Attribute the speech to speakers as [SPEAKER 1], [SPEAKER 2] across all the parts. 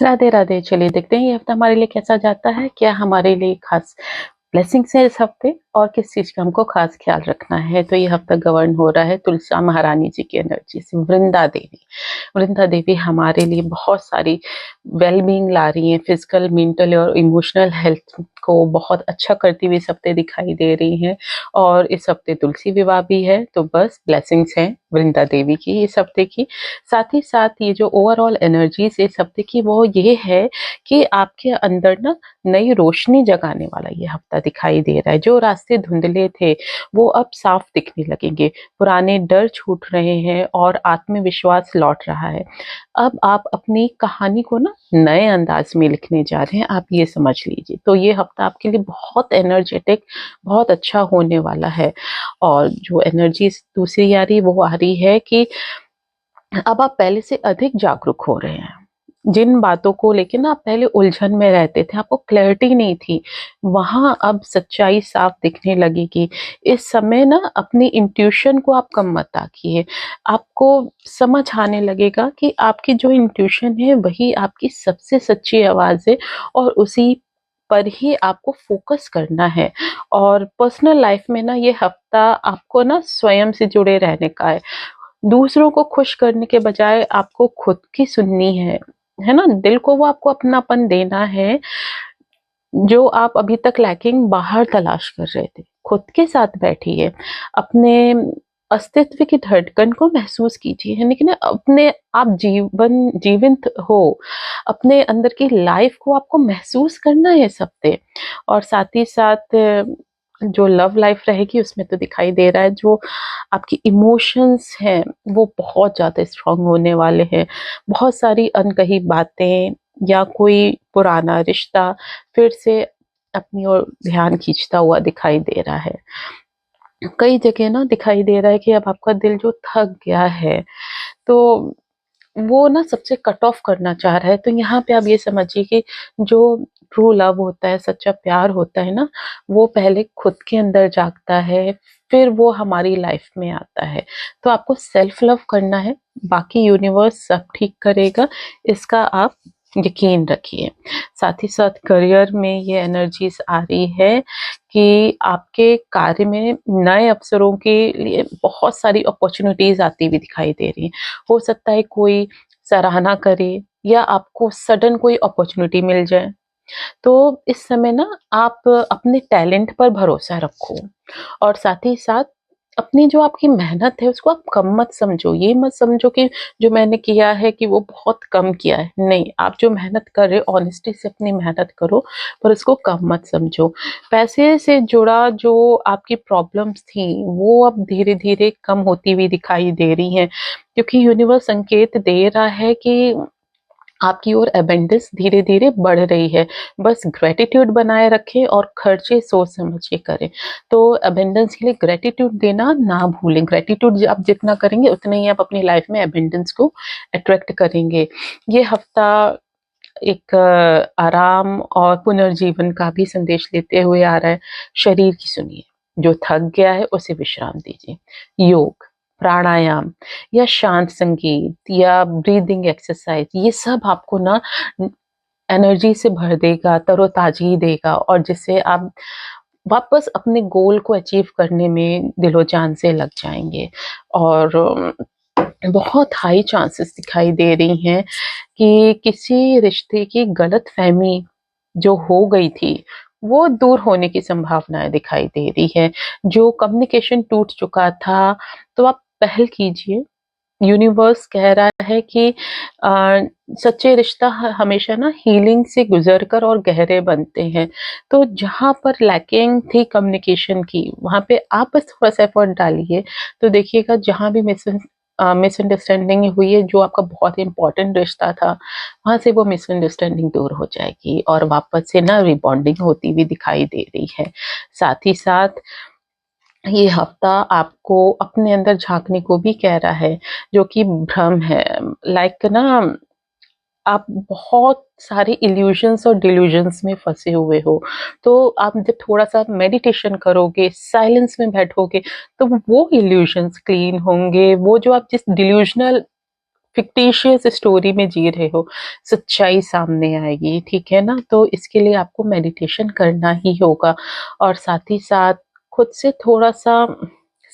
[SPEAKER 1] राधे राधे। चलिए देखते हैं ये हफ्ता हमारे लिए कैसा जाता है। क्या हमारे लिए खास ब्लेसिंग्स है इस हफ्ते और किस चीज का हमको खास ख्याल रखना है। तो ये हफ्ता गवर्न हो रहा है तुलसा महारानी जी की एनर्जी से। वृंदा देवी हमारे लिए बहुत सारी वेलबींग ला रही हैं। फिजिकल, मेंटल और इमोशनल हेल्थ को बहुत अच्छा करती हुई इस हफ्ते दिखाई दे रही हैं। और इस हफ्ते तुलसी विवाह भी है, तो बस ब्लेसिंग्स हैं वृंदा देवी की इस हफ्ते की। साथ ही साथ ये जो ओवरऑल एनर्जीज इस हफ्ते की वो ये है कि आपके अंदर ना नई रोशनी जगाने वाला ये हफ्ता दिखाई दे रहा है। जो रास्ते धुंधले थे वो अब साफ दिखने लगेंगे। पुराने डर छूट रहे हैं और आत्मविश्वास लौट रहा है। अब आप अपनी कहानी को ना नए अंदाज में लिखने जा रहे हैं, आप ये समझ लीजिए। तो ये हफ्ता आपके लिए बहुत एनर्जेटिक, बहुत अच्छा होने वाला है। और जो एनर्जी दूसरी आ रही वो आ रही है कि अब आप पहले से अधिक जागरूक हो रहे हैं। जिन बातों को लेके ना आप पहले उलझन में रहते थे, आपको क्लैरिटी नहीं थी, वहां अब सच्चाई साफ दिखने लगेगी। इस समय ना अपनी इंट्यूशन को आप कम मत आकिए। आपको समझ आने लगेगा कि आपकी जो इंट्यूशन है वही आपकी सबसे सच्ची आवाज है और उसी पर ही आपको फोकस करना है। और पर्सनल लाइफ में ना ये हफ्ता आपको ना स्वयं से जुड़े रहने का है। दूसरों को खुश करने के बजाय आपको खुद की सुननी है ना। दिल को वो आपको अपनापन देना है जो आप अभी तक लैकिंग बाहर तलाश कर रहे थे। खुद के साथ बैठिए, अपने अस्तित्व की धड़कन को महसूस कीजिए, यानी कि ना अपने आप जीवंत हो। अपने अंदर की लाइफ को आपको महसूस करना है इस हफ्ते। और साथ ही साथ जो लव लाइफ रहेगी उसमें तो दिखाई दे रहा है जो आपकी इमोशंस हैं वो बहुत ज्यादा स्ट्रांग होने वाले हैं। बहुत सारी अनकही बातें या कोई पुराना रिश्ता फिर से अपनी ओर ध्यान खींचता हुआ दिखाई दे रहा है। कई जगह ना दिखाई दे रहा है कि अब आपका दिल जो थक गया है, तो वो ना सबसे कट ऑफ करना चाह रहा है। तो यहाँ पे आप ये समझिए कि जो ट्रू लव होता है, सच्चा प्यार होता है ना, वो पहले खुद के अंदर जागता है, फिर वो हमारी लाइफ में आता है। तो आपको सेल्फ लव करना है, बाकी यूनिवर्स सब ठीक करेगा, इसका आप यकीन रखिए। साथ ही साथ करियर में ये एनर्जीज आ रही है कि आपके कार्य में नए अवसरों के लिए बहुत सारी अपॉर्चुनिटीज आती हुई दिखाई दे रही हैं। हो सकता है कोई सराहना करे या आपको सडन कोई अपॉर्चुनिटी मिल जाए। तो इस समय ना आप अपने टैलेंट पर भरोसा रखो और साथ ही साथ अपनी जो आपकी मेहनत है उसको आप कम मत समझो। ये मत समझो कि जो मैंने किया है कि वो बहुत कम किया है। नहीं, आप जो मेहनत कर रहे हो ऑनेस्टी से अपनी मेहनत करो, पर उसको कम मत समझो। पैसे से जुड़ा जो आपकी प्रॉब्लम्स थी वो अब धीरे धीरे कम होती हुई दिखाई दे रही हैं, क्योंकि यूनिवर्स संकेत दे रहा है कि आपकी ओर एबेंडेंस धीरे धीरे बढ़ रही है। बस ग्रेटिट्यूड बनाए रखें और खर्चे सोच समझ के करें। तो एबेंडेंस के लिए ग्रेटिट्यूड देना ना भूलें। ग्रेटिट्यूड आप जितना करेंगे उतना ही आप अपनी लाइफ में एबेंडेंस को अट्रैक्ट करेंगे। ये हफ्ता एक आराम और पुनर्जीवन का भी संदेश लेते हुए आ रहा है। शरीर की सुनिए, जो थक गया है उसे विश्राम दीजिए। योग, प्राणायाम या शांत संगीत या ब्रीदिंग एक्सरसाइज, ये सब आपको ना एनर्जी से भर देगा, तरोताजगी देगा और जिससे आप वापस अपने गोल को अचीव करने में दिलो जान से लग जाएंगे। और बहुत हाई चांसेस दिखाई दे रही हैं कि किसी रिश्ते की गलत फहमी जो हो गई थी वो दूर होने की संभावनाएं दिखाई दे रही है। जो कम्युनिकेशन टूट चुका था, तो आप पहल कीजिए। यूनिवर्स कह रहा है कि सच्चे रिश्ता हमेशा ना हीलिंग से गुजर कर और गहरे बनते हैं। तो जहां पर लैकिंग थी कम्युनिकेशन की, वहां पे आप बस थोड़ा सा एफर्ट डालिए, तो देखिएगा जहां भी मिसअंडरस्टैंडिंग हुई है, जो आपका बहुत इंपॉर्टेंट रिश्ता था, वहां से वो मिसअंडरस्टैंडिंग दूर हो जाएगी और वापस से ना रिबॉन्डिंग होती हुई दिखाई दे रही है। साथ ही साथ ये हफ्ता आपको अपने अंदर झांकने को भी कह रहा है, जो कि भ्रम है। लाइक ना आप बहुत सारे इल्यूजन्स और डिल्यूजन्स में फंसे हुए हो। तो आप जब थोड़ा सा मेडिटेशन करोगे, साइलेंस में बैठोगे, तो वो इल्यूजन्स क्लीन होंगे। वो जो आप जिस डिल्यूजनल फिक्टिशियस स्टोरी में जी रहे हो, सच्चाई सामने आएगी, ठीक है ना? तो इसके लिए आपको मेडिटेशन करना ही होगा और साथ ही साथ खुद से थोड़ा-सा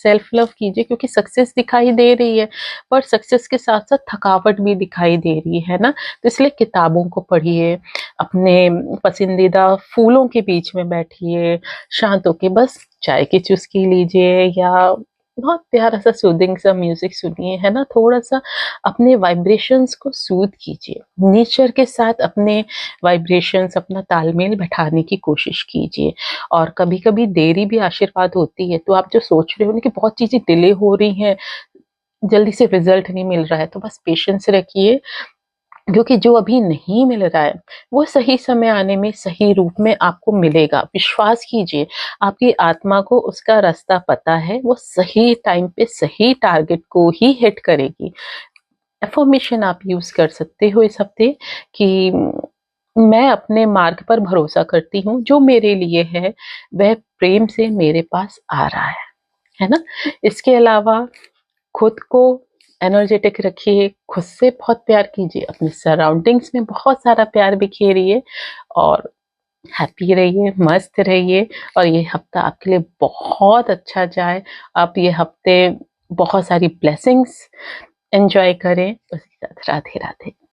[SPEAKER 1] सेल्फ लव कीजिए, क्योंकि सक्सेस दिखाई दे रही है, पर सक्सेस के साथ-साथ थकावट भी दिखाई दे रही है ना? तो इसलिए किताबों को पढ़िए, अपने पसंदीदा फूलों के बीच में बैठिए, शांत होके बस चाय की चुस्की लीजिए या बहुत प्यारा सा सूदिंग सा म्यूजिक सुनिए, है ना? थोड़ा-सा अपने वाइब्रेशंस को सूद कीजिए। नेचर के साथ अपने वाइब्रेशंस, अपना तालमेल बैठाने की कोशिश कीजिए और कभी-कभी देरी भी आशीर्वाद होती है। तो आप जो सोच रहे हो ना कि बहुत चीज़ें डिले हो रही हैं, जल्दी से रिज़ल्ट नहीं मिल रहा है, तो बस पेशेंस रखिए, क्योंकि जो अभी नहीं मिल रहा है, वो सही समय आने में, सही रूप में आपको मिलेगा। विश्वास कीजिए, आपकी आत्मा को उसका रास्ता पता है, वो सही टाइम पे सही टारगेट को ही हिट करेगी। अफ़र्मेशन आप यूज़ कर सकते हो इस हफ्ते कि मैं अपने मार्ग पर भरोसा करती हूँ, जो मेरे लिए है, वह प्रेम से मेरे पास आ रहा है ना? इसके अलावा खुद को एनर्जेटिक रखिए, खुद से बहुत प्यार कीजिए, अपने सराउंडिंग्स में बहुत सारा प्यार बिखेरिए और हैप्पी रहिए, मस्त रहिए और ये हफ्ता आपके लिए बहुत अच्छा जाए। आप ये हफ्ते बहुत सारी ब्लेसिंग्स एन्जॉय करें। उसी के साथ राधे-राधे।